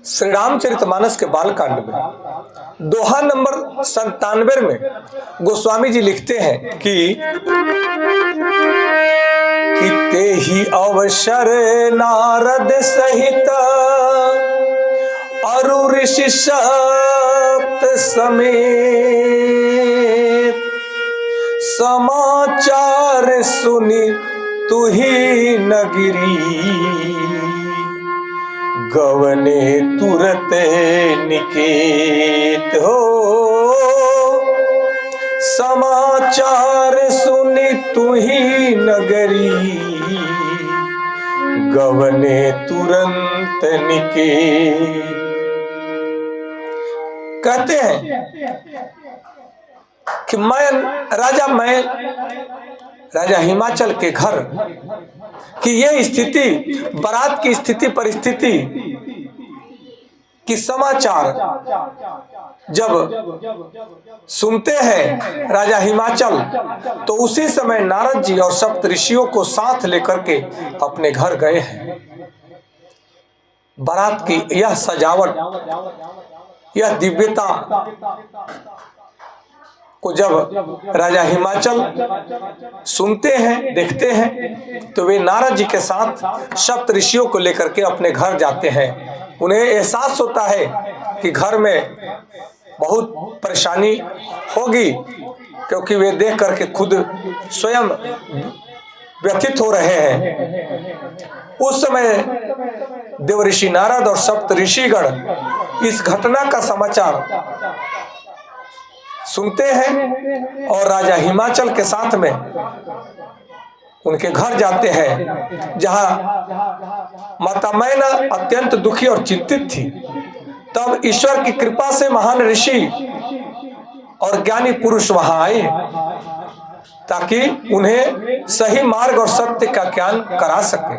श्री रामचरितमानस के बालकांड में दोहा नंबर 97 में गोस्वामी जी लिखते हैं कि ते ही अवसर नारद सहित अरु ऋषि सप्त समेत समाचार सुनी तुही नगिरी गवने तुरत निकेत हो। समाचार सुनी तुही नगरी गवने तुरंत निकेत। कहते हैं कि मैं राजा हिमाचल के घर कि ये स्थिति, बारात की स्थिति परिस्थिति की समाचार जब सुनते हैं राजा हिमाचल, तो उसी समय नारद जी और सप्त ऋषियों को साथ लेकर के अपने घर गए हैं। बारात की यह सजावट, यह दिव्यता को जब राजा हिमाचल सुनते हैं, देखते हैं, तो वे नारद जी के साथ सप्त ऋषियों को लेकर के अपने घर जाते हैं। उन्हें एहसास होता है कि घर में बहुत परेशानी होगी, क्योंकि वे देख करके खुद स्वयं व्यथित हो रहे हैं। उस समय देवऋषि नारद और सप्त ऋषिगण इस घटना का समाचार सुनते हैं और राजा हिमाचल के साथ में उनके घर जाते हैं, जहां माता मैना अत्यंत दुखी और चिंतित थी। तब ईश्वर की कृपा से महान ऋषि और ज्ञानी पुरुष वहां आए ताकि उन्हें सही मार्ग और सत्य का ज्ञान करा सके।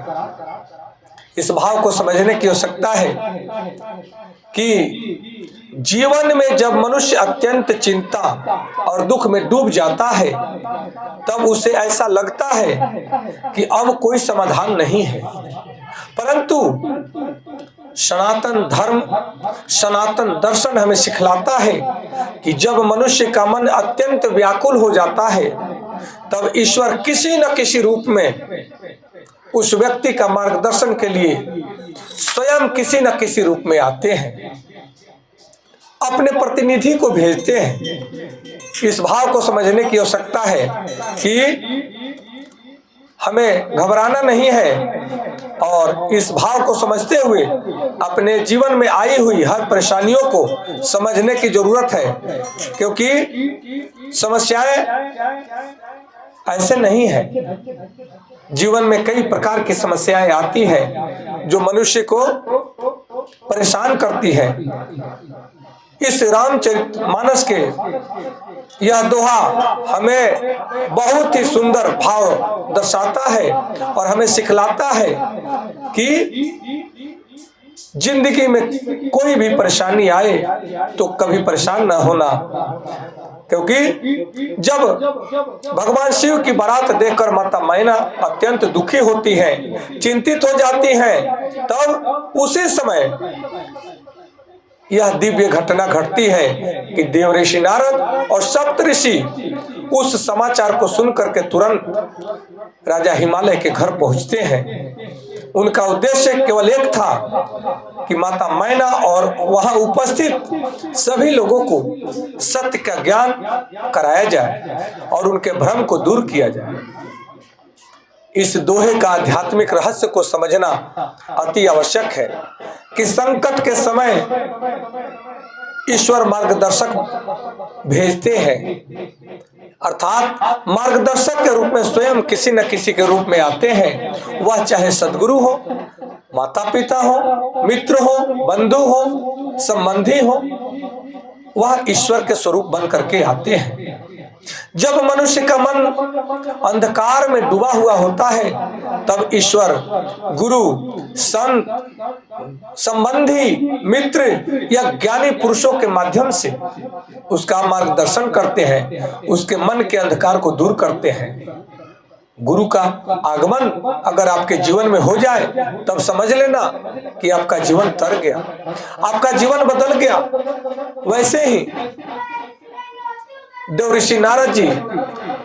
इस भाव को समझने की आवश्यकता है कि जीवन में जब मनुष्य अत्यंत चिंता और दुख में डूब जाता है, तब उसे ऐसा लगता है कि अब कोई समाधान नहीं है। परंतु सनातन धर्म, सनातन दर्शन हमें सिखलाता है कि जब मनुष्य का मन अत्यंत व्याकुल हो जाता है, तब ईश्वर किसी न किसी रूप में उस व्यक्ति का मार्गदर्शन के लिए स्वयं किसी न किसी रूप में आते हैं, अपने प्रतिनिधि को भेजते हैं। इस भाव को समझने की आवश्यकता है कि हमें घबराना नहीं है और इस भाव को समझते हुए अपने जीवन में आई हुई हर परेशानियों को समझने की जरूरत है, क्योंकि समस्याएं ऐसे नहीं है। जीवन में कई प्रकार की समस्याएं आती हैं जो मनुष्य को परेशान करती है। इस रामचरितमानस के यह दोहा हमें बहुत ही सुंदर भाव दर्शाता है और हमें सिखलाता है कि जिंदगी में कोई भी परेशानी आए तो कभी परेशान न होना, क्योंकि जब भगवान शिव की बारात देखकर माता मैना अत्यंत दुखी होती हैं, चिंतित हो जाती हैं, तब उसी समय यह दिव्य घटना घटती है कि देवऋषि नारद और सप्त ऋषि उस समाचार को सुनकर के तुरंत राजा हिमालय के घर पहुंचते हैं। उनका उद्देश्य केवल एक था कि माता मैना और वहां उपस्थित सभी लोगों को सत्य का ज्ञान कराया जाए और उनके भ्रम को दूर किया जाए। इस दोहे का आध्यात्मिक रहस्य को समझना अति आवश्यक है कि संकट के समय ईश्वर मार्गदर्शक भेजते हैं, अर्थात मार्गदर्शक के रूप में स्वयं किसी न किसी के रूप में आते हैं। वह चाहे सद्गुरु हो, माता पिता हो, मित्र हो, बंधु हो, संबंधी हो, वह ईश्वर के स्वरूप बन करके आते हैं। जब मनुष्य का मन अंधकार में डूबा हुआ होता है, तब ईश्वर गुरु, संत, संबंधी, मित्र या ज्ञानी पुरुषों के माध्यम से उसका मार्गदर्शन करते हैं, उसके मन के अंधकार को दूर करते हैं। गुरु का आगमन अगर आपके जीवन में हो जाए तब समझ लेना कि आपका जीवन तर गया, आपका जीवन बदल गया। वैसे ही देव ऋषि नारद जी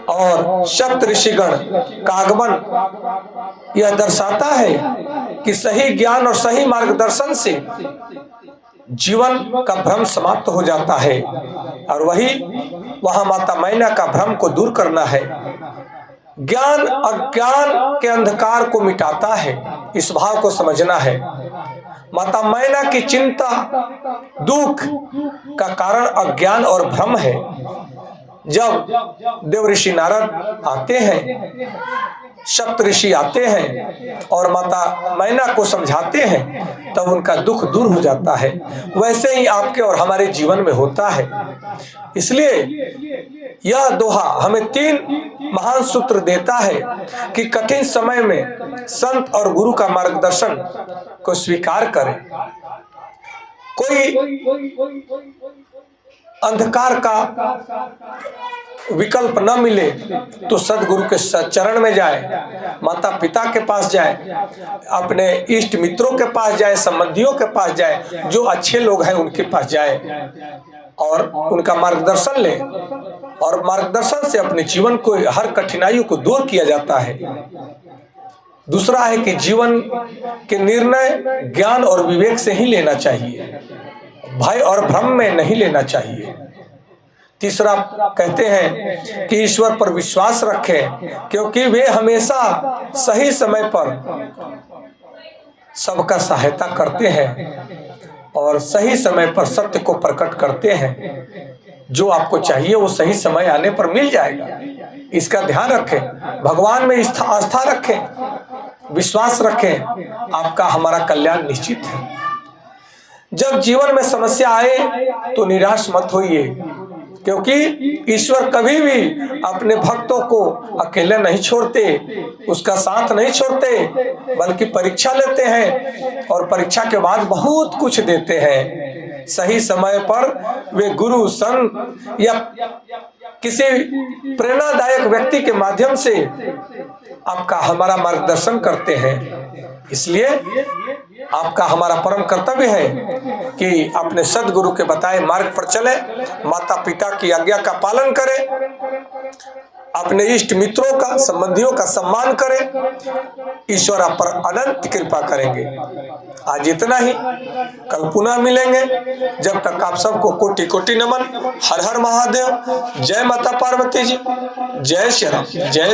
और सप्त ऋषिगण का आगमन यह दर्शाता है कि सही ज्ञान और सही मार्गदर्शन से जीवन का भ्रम समाप्त हो जाता है, और वहां माता मैना का भ्रम को दूर करना है। ज्ञान अज्ञान के अंधकार को मिटाता है, इस भाव को समझना है। माता मैना की चिंता दुख का कारण अज्ञान और भ्रम है। जब देव ऋषि नारद आते हैं, सप्त ऋषि आते हैं और माता मैना को समझाते हैं, तब उनका दुख दूर हो जाता है। वैसे ही आपके और हमारे जीवन में होता है। इसलिए यह दोहा हमें 3 महान सूत्र देता है कि कठिन समय में संत और गुरु का मार्गदर्शन को स्वीकार करें। कोई अंधकार का विकल्प न मिले तो सदगुरु के चरण में जाए, माता पिता के पास जाए, अपने इष्ट मित्रों के पास जाए, संबंधियों के पास जाए, जो अच्छे लोग हैं उनके पास जाए और उनका मार्गदर्शन ले, और मार्गदर्शन से अपने जीवन को हर कठिनाइयों को दूर किया जाता है। दूसरा है कि जीवन के निर्णय ज्ञान और विवेक से ही लेना चाहिए, भय और भ्रम में नहीं लेना चाहिए। तीसरा कहते हैं कि ईश्वर पर विश्वास रखें, क्योंकि वे हमेशा सही समय पर सबका सहायता करते हैं और सही समय पर सत्य को प्रकट करते हैं। जो आपको चाहिए वो सही समय आने पर मिल जाएगा, इसका ध्यान रखें। भगवान में आस्था रखें, विश्वास रखें, आपका हमारा कल्याण निश्चित है। जब जीवन में समस्या आए तो निराश मत होइए, क्योंकि ईश्वर कभी भी अपने भक्तों को अकेले नहीं छोड़ते, उसका साथ नहीं छोड़ते, बल्कि परीक्षा लेते हैं और परीक्षा के बाद बहुत कुछ देते हैं। सही समय पर वे गुरु, संत या किसी प्रेरणादायक व्यक्ति के माध्यम से आपका हमारा मार्गदर्शन करते हैं। इसलिए आपका हमारा परम कर्तव्य है कि अपने सदगुरु के बताए मार्ग पर चले, माता पिता की आज्ञा का पालन करें, अपने इष्ट मित्रों का, संबंधियों का सम्मान करें। ईश्वर आप पर अनंत कृपा करेंगे। आज इतना ही, कल पुनः मिलेंगे। जब तक आप सबको कोटि कोटि नमन। हर हर महादेव। जय माता पार्वती जी, जय श्री राम, जय